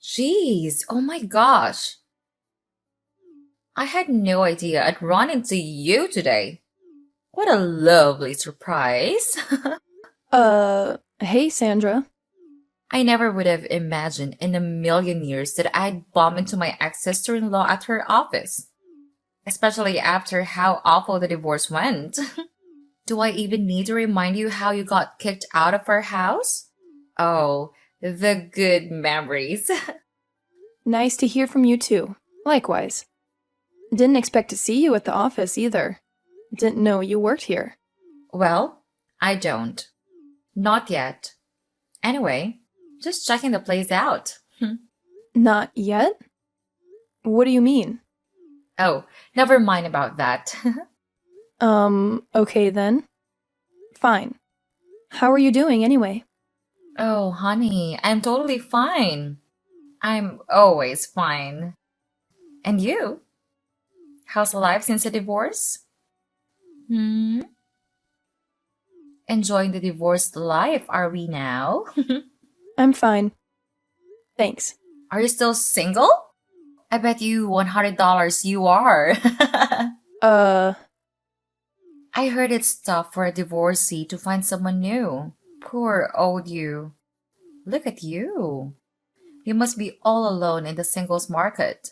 Jeez, oh my gosh. I had no idea I'd run into you today. What a lovely surprise. Hey, Sandra. I never would have imagined in a million years that I'd bump into my ex-sister-in-law at her office, especially after how awful the divorce went. Do I even need to remind you how you got kicked out of our house? Oh, the good memories. Nice to hear from you too. Likewise. Didn't expect to see you at the office either. Didn't know you worked here. Well, I don't. Not yet. Anyway, just checking the place out. Not yet? What do you mean? Oh, never mind about that. Okay then. Fine. How are you doing anyway? Oh, honey, I'm totally fine. I'm always fine. And you? How's life since the divorce? Hmm? Enjoying the divorced life, are we now? I'm fine. Thanks. Are you still single? I bet you $100 you are. Uh, I heard it's tough for a divorcee to find someone new. Poor old you. Look at you. You must be all alone in the singles market.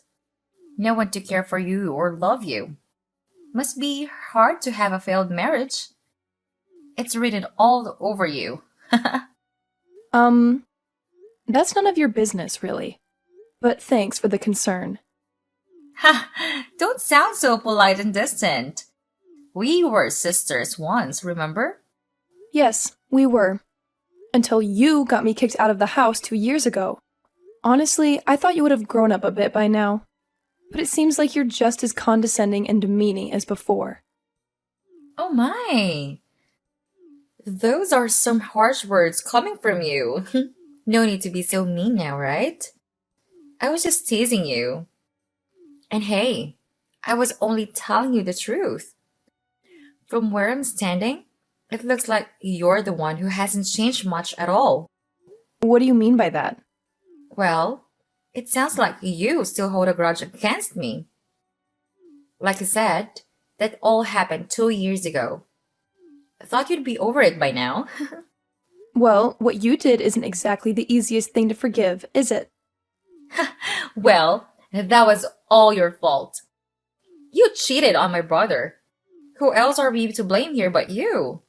No one to care for you or love you. Must be hard to have a failed marriage. It's written all over you. um, that's none of your business, really. But thanks for the concern. Ha! Don't sound so polite and distant. We were sisters once, remember? Yes, we were. Until you got me kicked out of the house 2 years ago. Honestly, I thought you would have grown up a bit by now. But it seems like you're just as condescending and demeaning as before. Oh my! Those are some harsh words coming from you. No need to be so mean now, right? I was just teasing you. And hey, I was only telling you the truth. From where I'm standing, it looks like you're the one who hasn't changed much at all. What do you mean by that? Well, it sounds like you still hold a grudge against me. Like I said, that all happened 2 years ago. I thought you'd be over it by now. Well, what you did isn't exactly the easiest thing to forgive, is it? Well, that was all your fault. You cheated on my brother. Who else are we to blame here but you?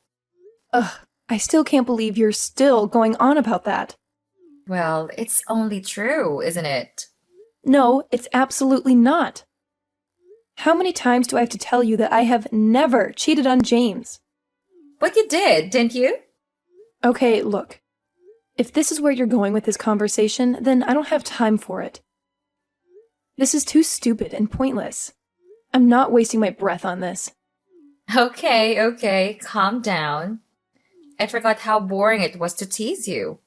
Ugh, I still can't believe you're still going on about that. Well, it's only true, isn't it? No, it's absolutely not. How many times do I have to tell you that I have never cheated on James? But you did, didn't you? Okay, look. If this is where you're going with this conversation, then I don't have time for it. This is too stupid and pointless. I'm not wasting my breath on this. Okay, calm down. I forgot how boring it was to tease you.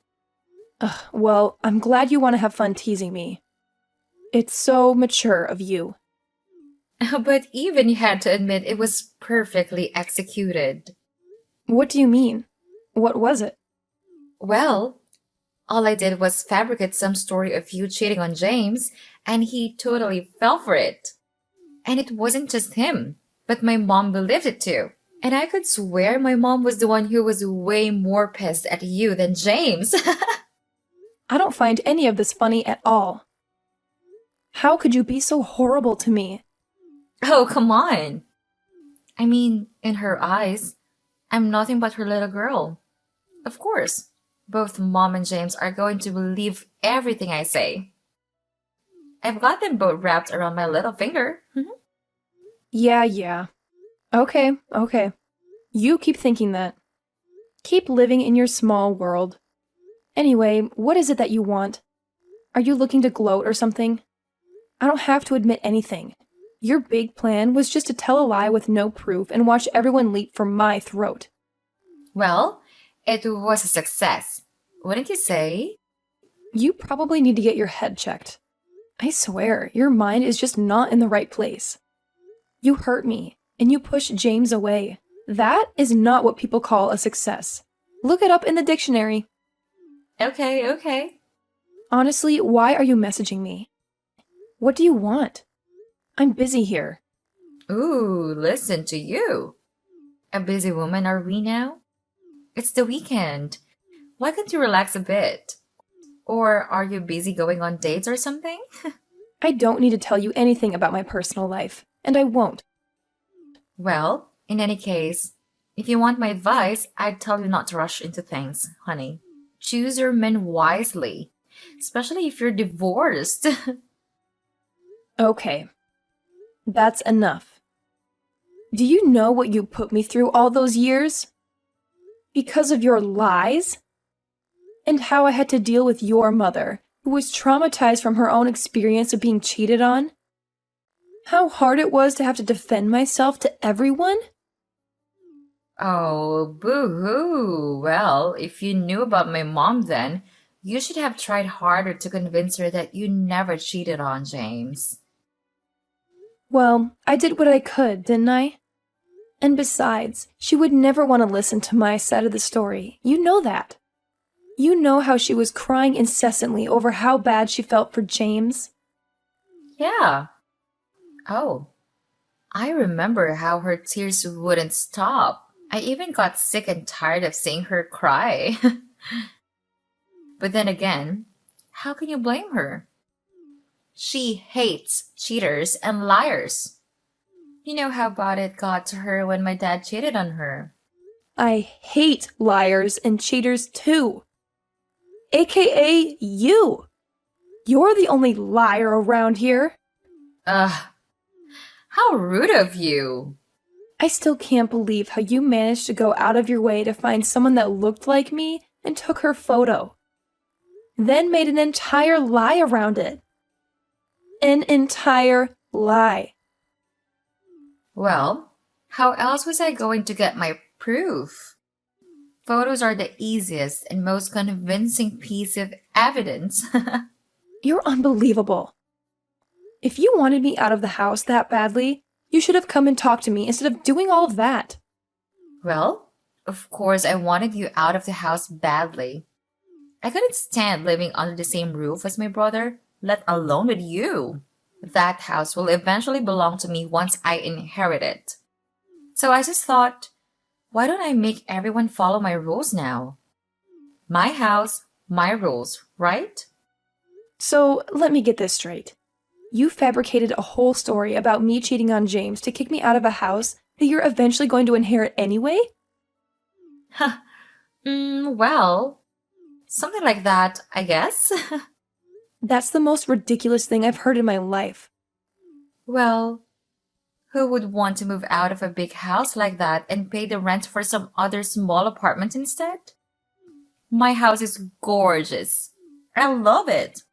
Ugh, well, I'm glad you want to have fun teasing me. It's so mature of you. But even you had to admit it was perfectly executed. What do you mean? What was it? Well, all I did was fabricate some story of you cheating on James, and he totally fell for it. And it wasn't just him, but my mom believed it too. And I could swear my mom was the one who was way more pissed at you than James. I don't find any of this funny at all. How could you be so horrible to me? Oh, come on. I mean, in her eyes, I'm nothing but her little girl. Of course, both Mom and James are going to believe everything I say. I've got them both wrapped around my little finger. Yeah. Okay. You keep thinking that. Keep living in your small world. Anyway, what is it that you want? Are you looking to gloat or something? I don't have to admit anything. Your big plan was just to tell a lie with no proof and watch everyone leap for my throat. Well, it was a success, wouldn't you say? You probably need to get your head checked. I swear, your mind is just not in the right place. You hurt me, and you pushed James away. That is not what people call a success. Look it up in the dictionary. Okay. Honestly, why are you messaging me? What do you want? I'm busy here. Ooh, listen to you. A busy woman are we now? It's the weekend. Why can't you relax a bit? Or are you busy going on dates or something? I don't need to tell you anything about my personal life, and I won't. Well, in any case, if you want my advice, I'd tell you not to rush into things, honey. Choose your men wisely, especially if you're divorced. Okay, that's enough. Do you know what you put me through all those years? Because of your lies? And how I had to deal with your mother, who was traumatized from her own experience of being cheated on? How hard it was to have to defend myself to everyone? Oh, boo-hoo. Well, if you knew about my mom then, you should have tried harder to convince her that you never cheated on James. Well, I did what I could, didn't I? And besides, she would never want to listen to my side of the story. You know that. You know how she was crying incessantly over how bad she felt for James. Yeah. Oh, I remember how her tears wouldn't stop. I even got sick and tired of seeing her cry. But then again, how can you blame her? She hates cheaters and liars. You know how bad it got to her when my dad cheated on her. I hate liars and cheaters too. AKA you. You're the only liar around here. Ugh, how rude of you. I still can't believe how you managed to go out of your way to find someone that looked like me and took her photo. Then made an entire lie around it. An entire lie. Well, how else was I going to get my proof? Photos are the easiest and most convincing piece of evidence. You're unbelievable. If you wanted me out of the house that badly, you should have come and talked to me instead of doing all of that. Well, of course, I wanted you out of the house badly. I couldn't stand living under the same roof as my brother, let alone with you. That house will eventually belong to me once I inherit it. So I just thought, why don't I make everyone follow my rules now? My house, my rules, right? So let me get this straight. You fabricated a whole story about me cheating on James to kick me out of a house that you're eventually going to inherit anyway? Well, something like that, I guess. That's the most ridiculous thing I've heard in my life. Well, who would want to move out of a big house like that and pay the rent for some other small apartment instead? My house is gorgeous. I love it.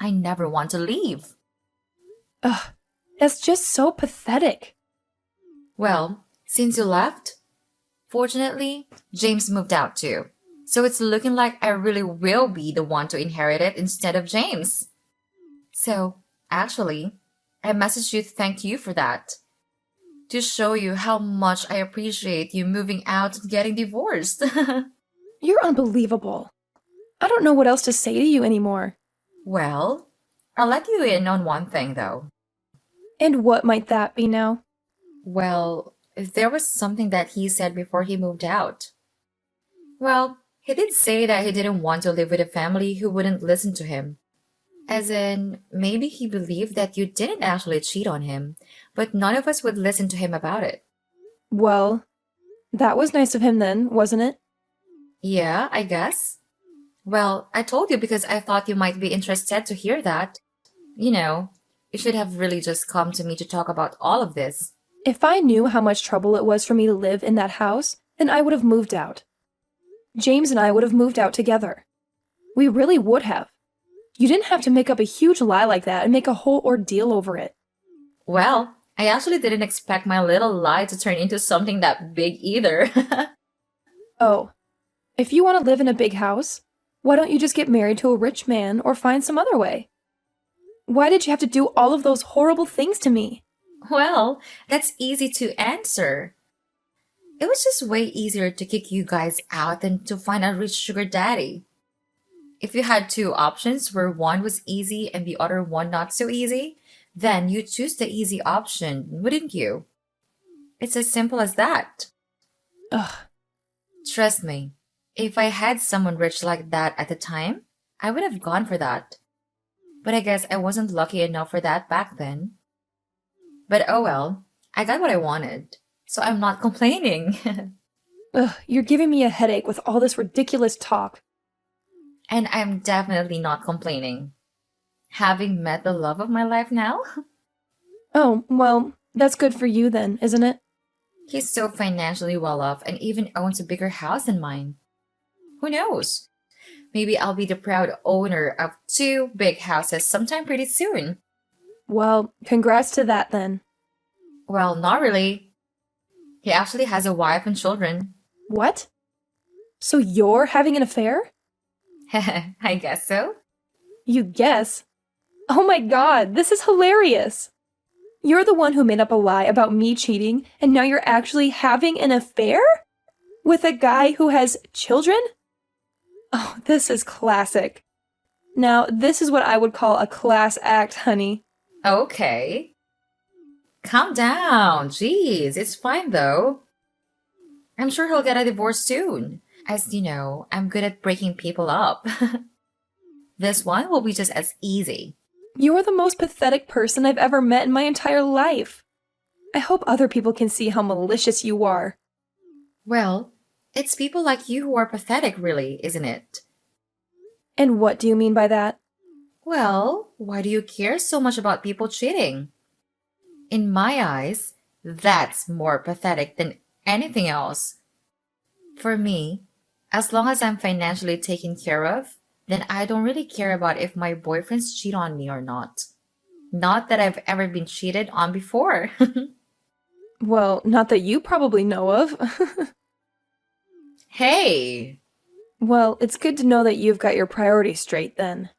I never want to leave. Ugh, that's just so pathetic. Well, since you left, fortunately, James moved out too. So it's looking like I really will be the one to inherit it instead of James. So, actually, I messaged you to thank you for that. To show you how much I appreciate you moving out and getting divorced. You're unbelievable. I don't know what else to say to you anymore. Well, I'll let you in on one thing though. And what might that be now? Well, if there was something that he said before he moved out. Well, he did say that he didn't want to live with a family who wouldn't listen to him. As in, maybe he believed that you didn't actually cheat on him, but none of us would listen to him about it. Well, that was nice of him then, wasn't it? Yeah, I guess. Well, I told you because I thought you might be interested to hear that. You know, you should have really just come to me to talk about all of this. If I knew how much trouble it was for me to live in that house, then I would have moved out. James and I would have moved out together. We really would have. You didn't have to make up a huge lie like that and make a whole ordeal over it. Well, I actually didn't expect my little lie to turn into something that big either. Oh, if you want to live in a big house, why don't you just get married to a rich man or find some other way? Why did you have to do all of those horrible things to me? Well, that's easy to answer. It was just way easier to kick you guys out than to find a rich sugar daddy. If you had two options where one was easy and the other one not so easy, then you'd choose the easy option, wouldn't you? It's as simple as that. Ugh, Trust me, if I had someone rich like that at the time, I would have gone for that. But I guess I wasn't lucky enough for that back then. But oh well, I got what I wanted, so I'm not complaining. ugh, you're giving me a headache with all this ridiculous talk. And I'm definitely not complaining. Having met the love of my life now, Oh, well, that's good for you then, isn't it? he's so financially well off and even owns a bigger house than mine. Who knows? Maybe I'll be the proud owner of two big houses sometime pretty soon. Well, congrats to that then. Well, not really. He actually has a wife and children. What? So you're having an affair? I guess so. You guess? Oh my god, this is hilarious! You're the one who made up a lie about me cheating, and now you're actually having an affair? With a guy who has children? Oh, this is classic. Now, this is what I would call a class act, honey. Okay. Calm down. Jeez, it's fine though. I'm sure he'll get a divorce soon. As you know, I'm good at breaking people up. This one will be just as easy. You're the most pathetic person I've ever met in my entire life. I hope other people can see how malicious you are. Well, it's people like you who are pathetic, really, isn't it? And what do you mean by that? Well, why do you care so much about people cheating? In my eyes, that's more pathetic than anything else. For me, as long as I'm financially taken care of, then I don't really care about if my boyfriends cheat on me or not. Not that I've ever been cheated on before. Well, not that you probably know of. Hey! Well, it's good to know that you've got your priorities straight then.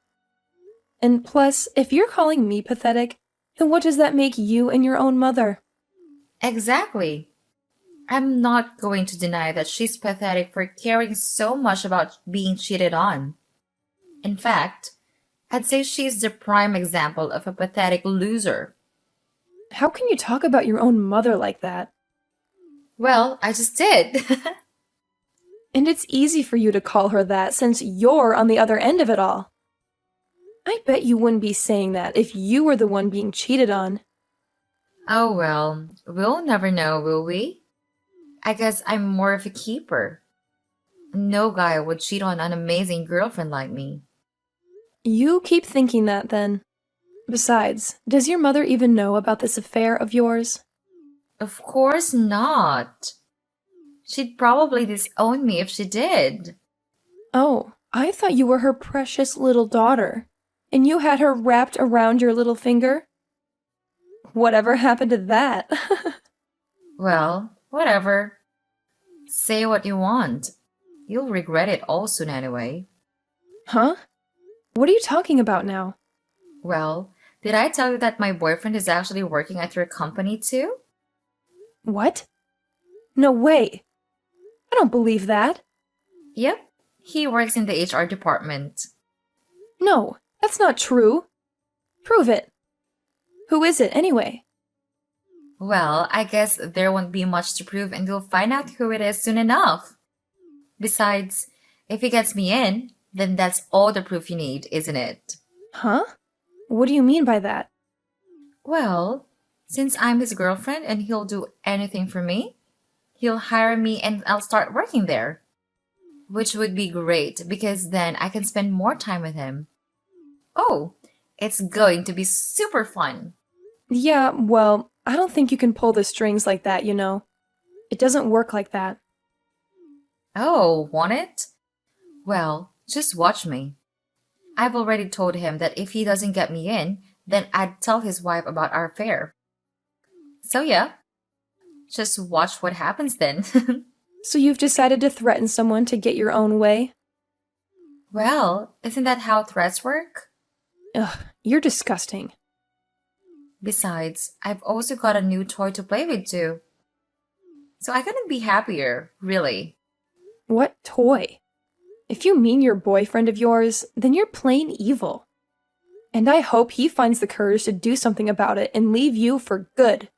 And plus, if you're calling me pathetic, then what does that make you and your own mother? Exactly. I'm not going to deny that she's pathetic for caring so much about being cheated on. In fact, I'd say she's the prime example of a pathetic loser. How can you talk about your own mother like that? Well, I just did. And it's easy for you to call her that since you're on the other end of it all. I bet you wouldn't be saying that if you were the one being cheated on. Oh well, we'll never know, will we? I guess I'm more of a keeper. No guy would cheat on an amazing girlfriend like me. You keep thinking that then. Besides, does your mother even know about this affair of yours? Of course not. She'd probably disown me if she did. Oh, I thought you were her precious little daughter, and you had her wrapped around your little finger? Whatever happened to that? Well, whatever. Say what you want. You'll regret it all soon anyway. Huh? What are you talking about now? Well, did I tell you that my boyfriend is actually working at your company too? What? No way. I don't believe that. Yep, he works in the HR department. No, that's not true. Prove it. Who is it, anyway? Well, I guess there won't be much to prove and you'll find out who it is soon enough. Besides, if he gets me in, then that's all the proof you need, isn't it? Huh? What do you mean by that? Well, since I'm his girlfriend and he'll do anything for me, he'll hire me and I'll start working there. Which would be great because then I can spend more time with him. Oh, it's going to be super fun. Yeah, well, I don't think you can pull the strings like that, you know. It doesn't work like that. Oh, want it? Well, just watch me. I've already told him that if he doesn't get me in, then I'd tell his wife about our affair. So yeah, just watch what happens then. So you've decided to threaten someone to get your own way? Well, isn't that how threats work? Ugh, you're disgusting. Besides, I've also got a new toy to play with too. So I couldn't be happier, really. What toy? If you mean your boyfriend of yours, then you're plain evil. And I hope he finds the courage to do something about it and leave you for good.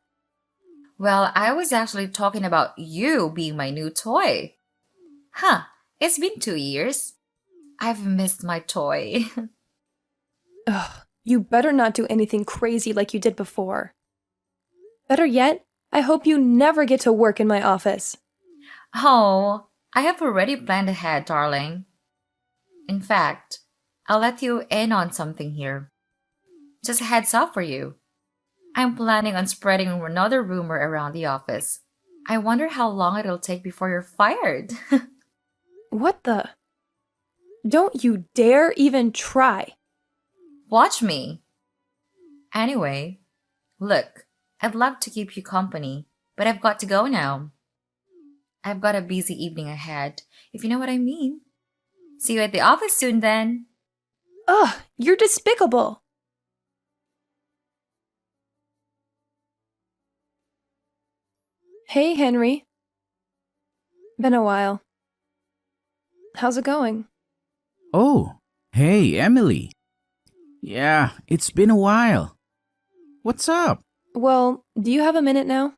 Well, I was actually talking about you being my new toy. Huh, it's been 2 years. I've missed my toy. Ugh, you better not do anything crazy like you did before. Better yet, I hope you never get to work in my office. Oh, I have already planned ahead, darling. In fact, I'll let you in on something here. Just a heads up for you. I'm planning on spreading another rumor around the office. I wonder how long it'll take before you're fired. What the? Don't you dare even try. Watch me. Anyway, look, I'd love to keep you company, but I've got to go now. I've got a busy evening ahead, if you know what I mean. See you at the office soon then. Ugh, you're despicable. Hey, Henry. Been a while. How's it going? Oh, hey, Emily. Yeah, it's been a while. What's up? Well, do you have a minute now?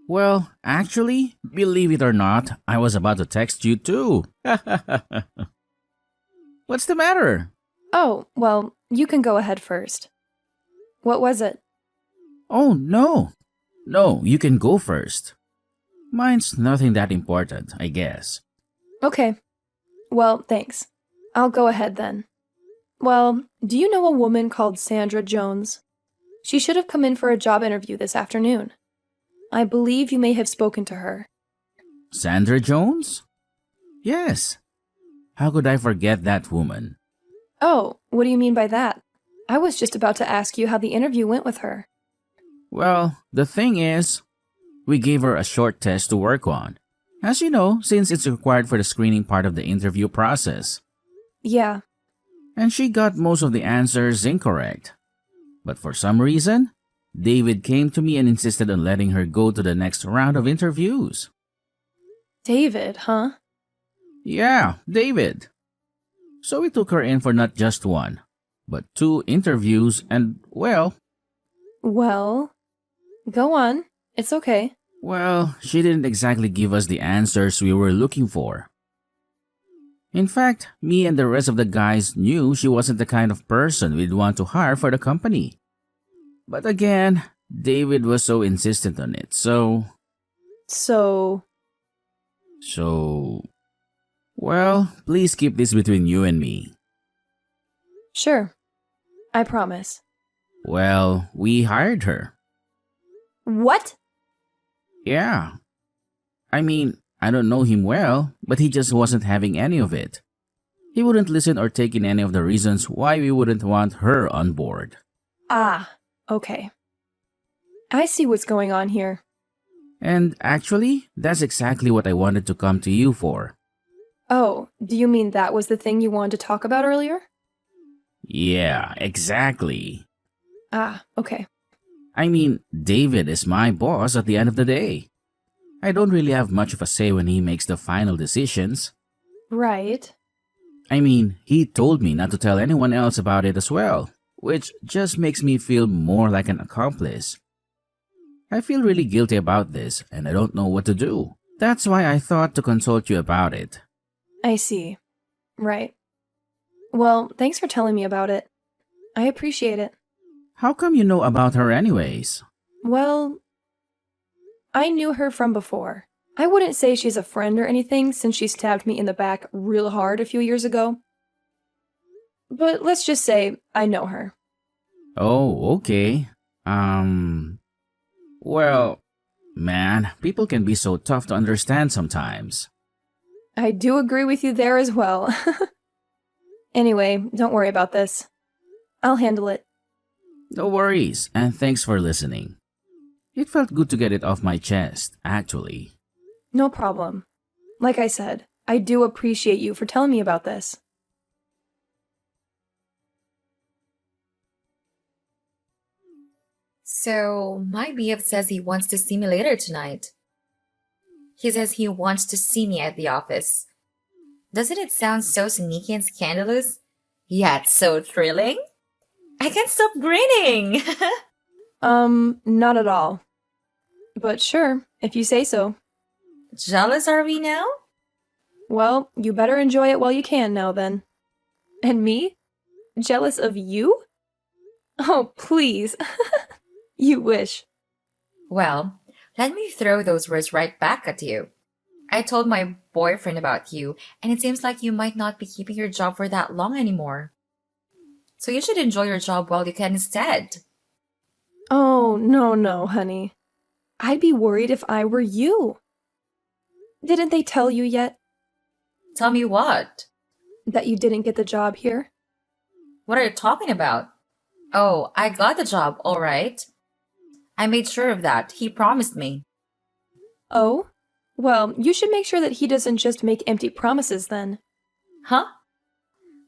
Well, actually, believe it or not, I was about to text you too. What's the matter? Oh, well, you can go ahead first. What was it? Oh, no. No, you can go first. Mine's nothing that important, I guess. Okay. Well, thanks. I'll go ahead then. Well, do you know a woman called Sandra Jones? She should have come in for a job interview this afternoon. I believe you may have spoken to her. Sandra Jones? Yes. How could I forget that woman? Oh, what do you mean by that? I was just about to ask you how the interview went with her. Well, the thing is, we gave her a short test to work on. As you know, since it's required for the screening part of the interview process. Yeah. And she got most of the answers incorrect. But for some reason, David came to me and insisted on letting her go to the next round of interviews. David, huh? Yeah, David. So we took her in for not just one, but 2 interviews and, Well, go on. It's okay. she didn't exactly give us the answers we were looking for. In fact, me and the rest of the guys knew she wasn't the kind of person we'd want to hire for the company. But again, David was so insistent on it, so, So, please keep this between you and me. sure. I promise. Well, we hired her. What? Yeah. I mean, I don't know him well, but he just wasn't having any of it. He wouldn't listen or take in any of the reasons why we wouldn't want her on board. Ah, okay. I see what's going on here. And actually, that's exactly what I wanted to come to you for. Oh, do you mean that was the thing you wanted to talk about earlier? Yeah, exactly. Ah, okay. I mean, David is my boss at the end of the day. I don't really have much of a say when he makes the final decisions. Right. I mean, he told me not to tell anyone else about it as well, which just makes me feel more like an accomplice. I feel really guilty about this, and I don't know what to do. That's why I thought to consult you about it. I see. Right. Well, thanks for telling me about it. I appreciate it. How come you know about her anyways? Well, I knew her from before. I wouldn't say she's a friend or anything since she stabbed me in the back real hard a few years ago. But let's just say I know her. Oh, okay. Well, man, people can be so tough to understand sometimes. I do agree with you there as well. Anyway, don't worry about this. I'll handle it. No worries, and thanks for listening. It felt good to get it off my chest, actually. No problem. Like I said, I do appreciate you for telling me about this. So, my BF says he wants to see me later tonight. He says he wants to see me at the office. Doesn't it sound so sneaky and scandalous? Yet so thrilling? I can't stop grinning! Not at all. But sure, if you say so. Jealous are we now? Well, you better enjoy it while you can now then. And me? Jealous of you? Oh, please. You wish. Well, let me throw those words right back at you. I told my boyfriend about you, and it seems like you might not be keeping your job for that long anymore. So you should enjoy your job while you can instead. Oh, no, honey. I'd be worried if I were you. Didn't they tell you yet Tell me what? that you didn't get the job here? What are you talking about? Oh, I got the job, all right. I made sure of that. He promised me. Oh? Well, you should make sure that he doesn't just make empty promises then. Huh?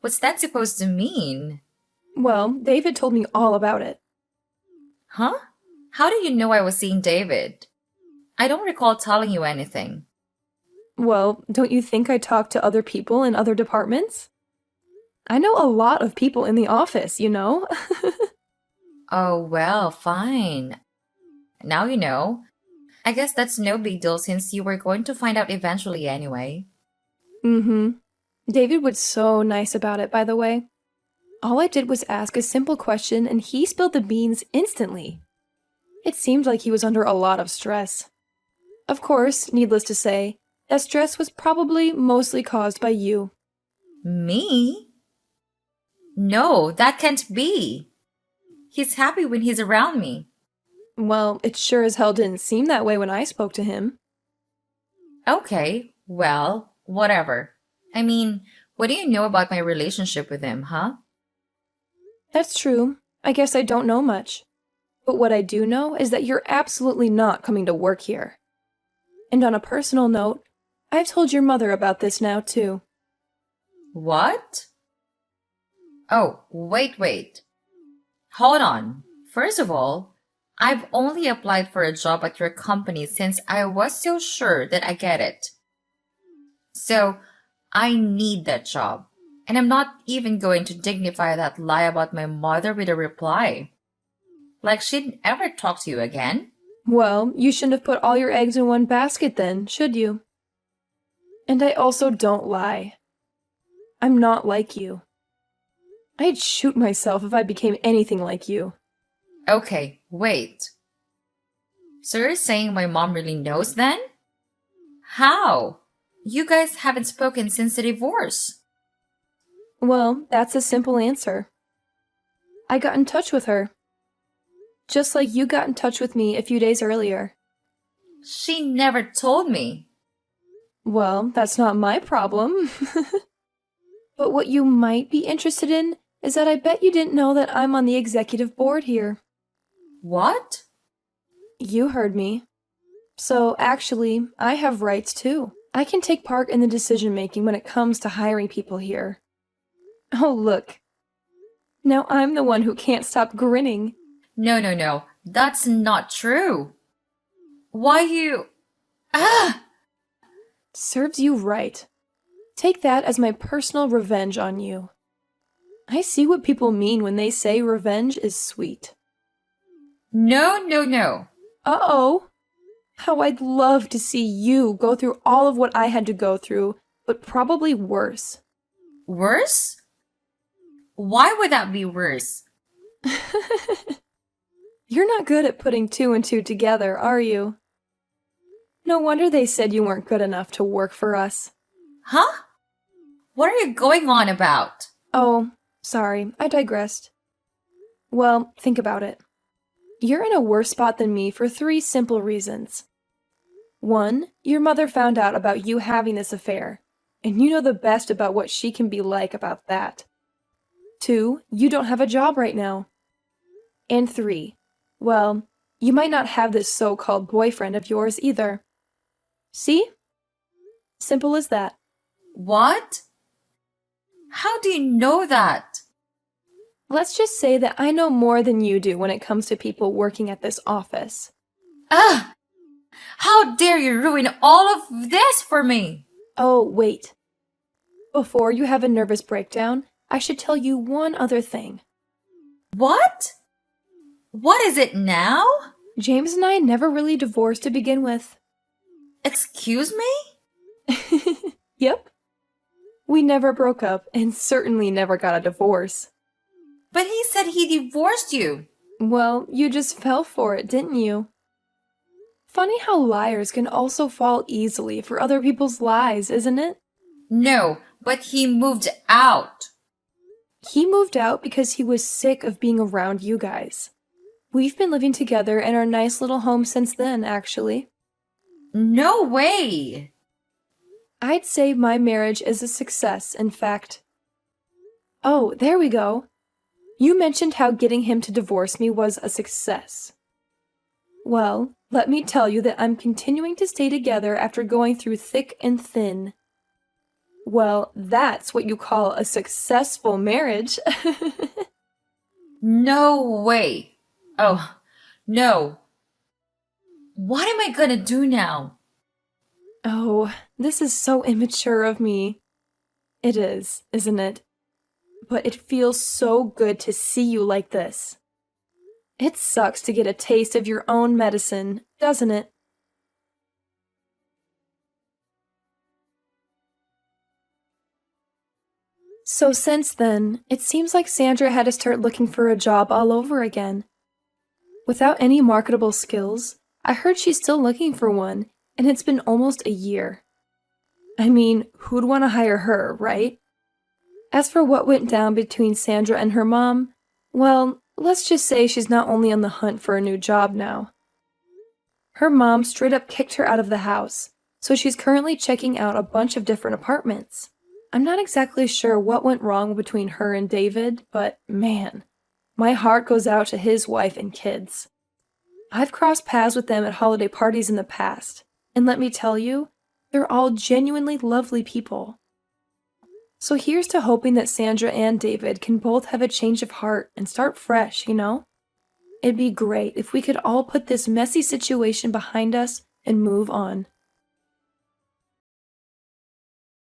What's that supposed to mean? Well, David told me all about it. Huh? How do you know I was seeing David? I don't recall telling you anything. Well, don't you think I talk to other people in other departments? I know a lot of people in the office, you know? Oh, well, fine. Now you know. I guess that's no big deal since you were going to find out eventually anyway. Mm-hmm. David was so nice about it, by the way. All I did was ask a simple question and he spilled the beans instantly. It seemed like he was under a lot of stress. Of course, needless to say, that stress was probably mostly caused by you. Me? No, that can't be. He's happy when he's around me. Well, it sure as hell didn't seem that way when I spoke to him. Okay, well, whatever. I mean, what do you know about my relationship with him, huh? That's true. I guess I don't know much. But what I do know is that you're absolutely not coming to work here. And on a personal note, I've told your mother about this now, too. What? Oh, wait. Hold on. First of all, I've only applied for a job at your company since I was so sure that I get it. So, I need that job. And I'm not even going to dignify that lie about my mother with a reply. Like she'd ever talk to you again? Well, you shouldn't have put all your eggs in one basket then, should you? And I also don't lie. I'm not like you. I'd shoot myself if I became anything like you. Okay, wait. So you're saying my mom really knows then? How? You guys haven't spoken since the divorce. Well, that's a simple answer. I got in touch with her. Just like you got in touch with me a few days earlier. She never told me. Well, that's not my problem. But what you might be interested in is that I bet you didn't know that I'm on the executive board here. What? You heard me. So, actually, I have rights too. I can take part in the decision-making when it comes to hiring people here. Oh, look. Now I'm the one who can't stop grinning. No. That's not true. Why you... Ah! Serves you right. Take that as my personal revenge on you. I see what people mean when they say revenge is sweet. No. Uh-oh. How I'd love to see you go through all of what I had to go through, but probably worse. Worse? Why would that be worse? You're not good at putting two and two together, are you? No wonder they said you weren't good enough to work for us. Huh? What are you going on about? Oh, sorry, I digressed. Well, think about it. You're in a worse spot than me for 3 simple reasons. 1, your mother found out about you having this affair, and you know the best about what she can be like about that. 2, you don't have a job right now. And 3, well, you might not have this so-called boyfriend of yours either. See? Simple as that. What? How do you know that? Let's just say that I know more than you do when it comes to people working at this office. Ugh! How dare you ruin all of this for me? Oh, wait. Before you have a nervous breakdown, I should tell you one other thing. What? What is it now? James and I never really divorced to begin with. Excuse me? Yep. We never broke up and certainly never got a divorce. But he said he divorced you. Well, you just fell for it, didn't you? Funny how liars can also fall easily for other people's lies, isn't it? No, but he moved out. He moved out because he was sick of being around you guys. We've been living together in our nice little home since then, actually. No way. I'd say my marriage is a success, in fact. Oh, there we go. You mentioned how getting him to divorce me was a success. Well, let me tell you that I'm continuing to stay together after going through thick and thin. Well, that's what you call a successful marriage. No way. Oh, no. What am I gonna do now? Oh, this is so immature of me. It is, isn't it? But it feels so good to see you like this. It sucks to get a taste of your own medicine, doesn't it? So since then, it seems like Sandra had to start looking for a job all over again. Without any marketable skills, I heard she's still looking for one, and it's been almost a year. I mean, who'd want to hire her, right? As for what went down between Sandra and her mom, well, let's just say she's not only on the hunt for a new job now. Her mom straight up kicked her out of the house, so she's currently checking out a bunch of different apartments. I'm not exactly sure what went wrong between her and David, but man, my heart goes out to his wife and kids. I've crossed paths with them at holiday parties in the past, and let me tell you, they're all genuinely lovely people. So here's to hoping that Sandra and David can both have a change of heart and start fresh, you know? It'd be great if we could all put this messy situation behind us and move on.